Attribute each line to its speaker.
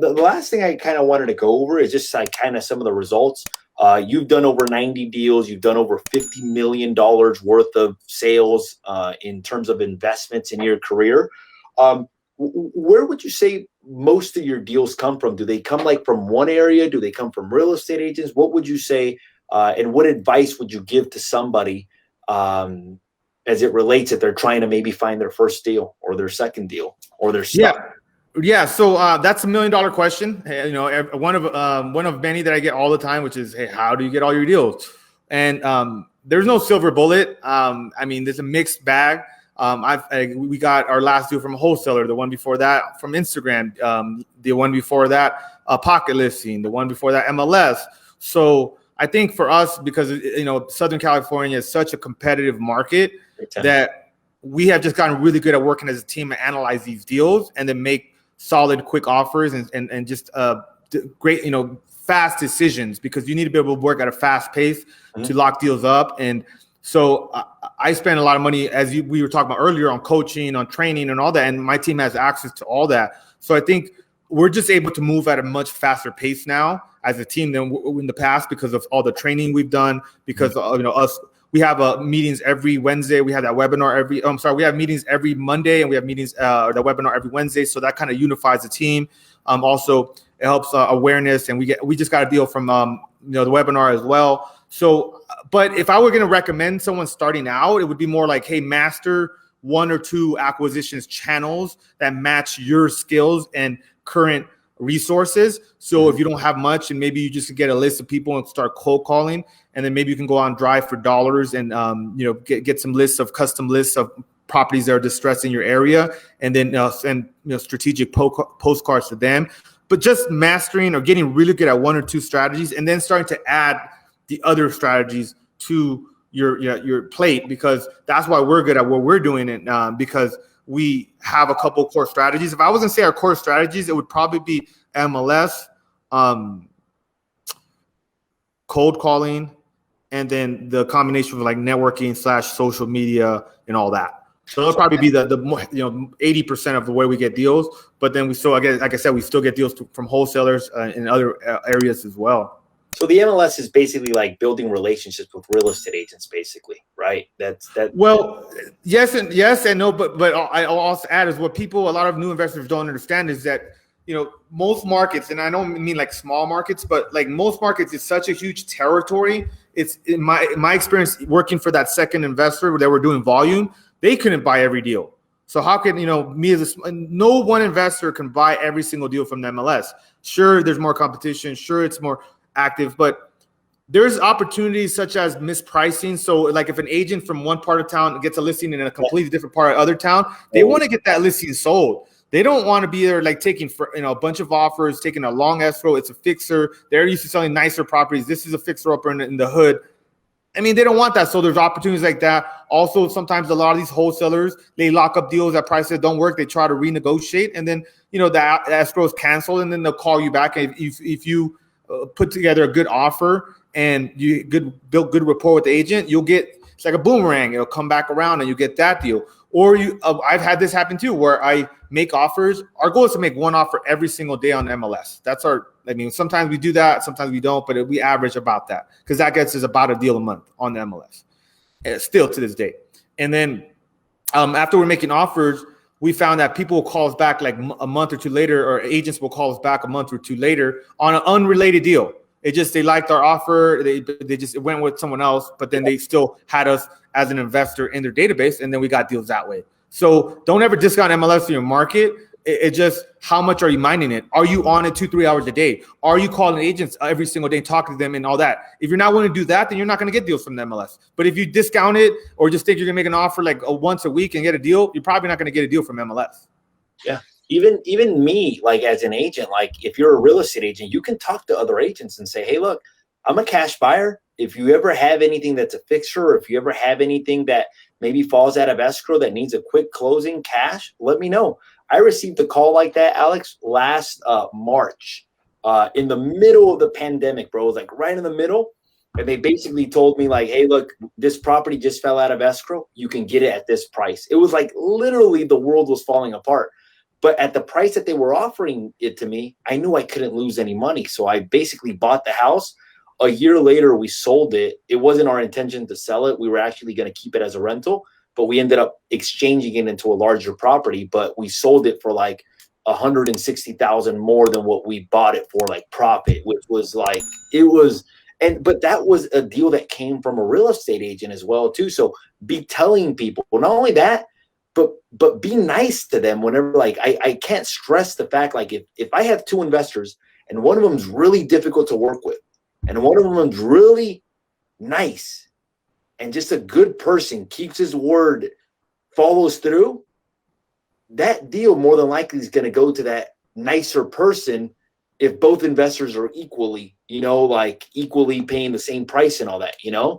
Speaker 1: the last thing I kind of wanted to go over is just like kind of some of the results. You've done over 90 deals. You've done over $50 million worth of sales in terms of investments in your career. Where would you say most of your deals come from? Do they come like from one area? Do they come from real estate agents? What would you say, and what advice would you give to somebody as it relates if they're trying to maybe find their first deal or their second deal or their stuff?
Speaker 2: Yeah. So that's $1 million question. You know, one of many that I get all the time, which is, hey, how do you get all your deals? And there's no silver bullet. I mean, there's a mixed bag. We got our last deal from a wholesaler, the one before that from Instagram, the one before that pocket listing, the one before that MLS. So I think for us, because you know Southern California is such a competitive market that we have just gotten really good at working as a team and analyze these deals and then make solid, quick offers and just great, you know, fast decisions, because you need to be able to work at a fast pace to lock deals up. And so I spend a lot of money, as we were talking about earlier, on coaching, on training and all that. And my team has access to all that. So I think we're just able to move at a much faster pace now as a team than in the past because of all the training we've done, because you know, we have meetings every Wednesday. We have that webinar we have meetings every Monday, and we have meetings, the webinar every Wednesday. So that kind of unifies the team. Also, it helps awareness, and we just got a deal from you know, the webinar as well. So, but if I were going to recommend someone starting out, it would be more like, hey, master 1 or 2 acquisitions channels that match your skills and current resources. So if you don't have much, and maybe you just get a list of people and start cold calling, and then maybe you can go on Drive for dollars and you know, get some lists of custom lists of properties that are distressed in your area, and then send, you know, strategic postcards to them. But just mastering or getting really good at 1 or 2 strategies, and then starting to add the other strategies to your plate, because that's why we're good at what we're doing, and because we have a couple of core strategies. If I was going to say our core strategies, it would probably be MLS, cold calling, and then the combination of like networking / social media and all that. So it'll probably be the more, you know, 80% of the way we get deals. But then we still, again, like I said, we still get deals from wholesalers in other areas as well.
Speaker 1: So the MLS is basically like building relationships with real estate agents, basically, right? That's that.
Speaker 2: Well, yes and no, but I'll also add is what a lot of new investors don't understand is that, you know, most markets, and I don't mean like small markets, but like most markets, it's such a huge territory. It's in my experience working for that second investor that were doing volume, they couldn't buy every deal. So how can, you know, no one investor can buy every single deal from the MLS. Sure, there's more competition. Sure, it's more active, but there's opportunities such as mispricing. So like if an agent from one part of town gets a listing in a completely different part of other town, they want to get that listing sold. They don't want to be there like taking, you know, a bunch of offers, taking a long escrow. It's a fixer. They're used to selling nicer properties. This is a fixer upper in the hood. I mean, they don't want that. So there's opportunities like that. Also, sometimes a lot of these wholesalers, they lock up deals at prices that don't work. They try to renegotiate, and then, you know, the escrow is canceled, and then they'll call you back. And if you put together a good offer and you build good rapport with the agent, you'll get, it's like a boomerang. It'll come back around and you get that deal. Or I've had this happen too, where I make offers. Our goal is to make one offer every single day on MLS. Sometimes we do that, sometimes we don't, but we average about that, because that gets us about a deal a month on the MLS, still to this day. And then after we're making offers, we found that people will call us back like a month or two later, or agents will call us back a month or two later on an unrelated deal. They liked our offer. They just went with someone else, but then they still had us as an investor in their database, and then we got deals that way. So don't ever discount MLS in your market. It's just, how much are you mining it? Are you on it 2-3 hours a day? Are you calling agents every single day and talking to them and all that? If you're not willing to do that, then you're not going to get deals from the MLS. But if you discount it or just think you're going to make an offer like once a week and get a deal, you're probably not going to get a deal from MLS.
Speaker 1: Yeah. Even me, like as an agent, like if you're a real estate agent, you can talk to other agents and say, hey, look, I'm a cash buyer. If you ever have anything that's a fixture, or if you ever have anything that maybe falls out of escrow that needs a quick closing cash, let me know. I received a call like that, Alex, last March, in the middle of the pandemic, bro. It was like right in the middle. And they basically told me like, hey, look, this property just fell out of escrow. You can get it at this price. It was like literally the world was falling apart. But at the price that they were offering it to me, I knew I couldn't lose any money. So I basically bought the house. A year later, we sold it. It wasn't our intention to sell it. We were actually going to keep it as a rental, but we ended up exchanging it into a larger property. But we sold it for like 160,000 more than what we bought it for, like profit, which was like, it was, but that was a deal that came from a real estate agent as well too. So be telling people, well, not only that, but be nice to them whenever, like, I can't stress the fact, like, if I have two investors and one of them is really difficult to work with and one of them is really nice and just a good person, keeps his word, follows through, that deal more than likely is going to go to that nicer person if both investors are equally, like equally paying the same price and all that,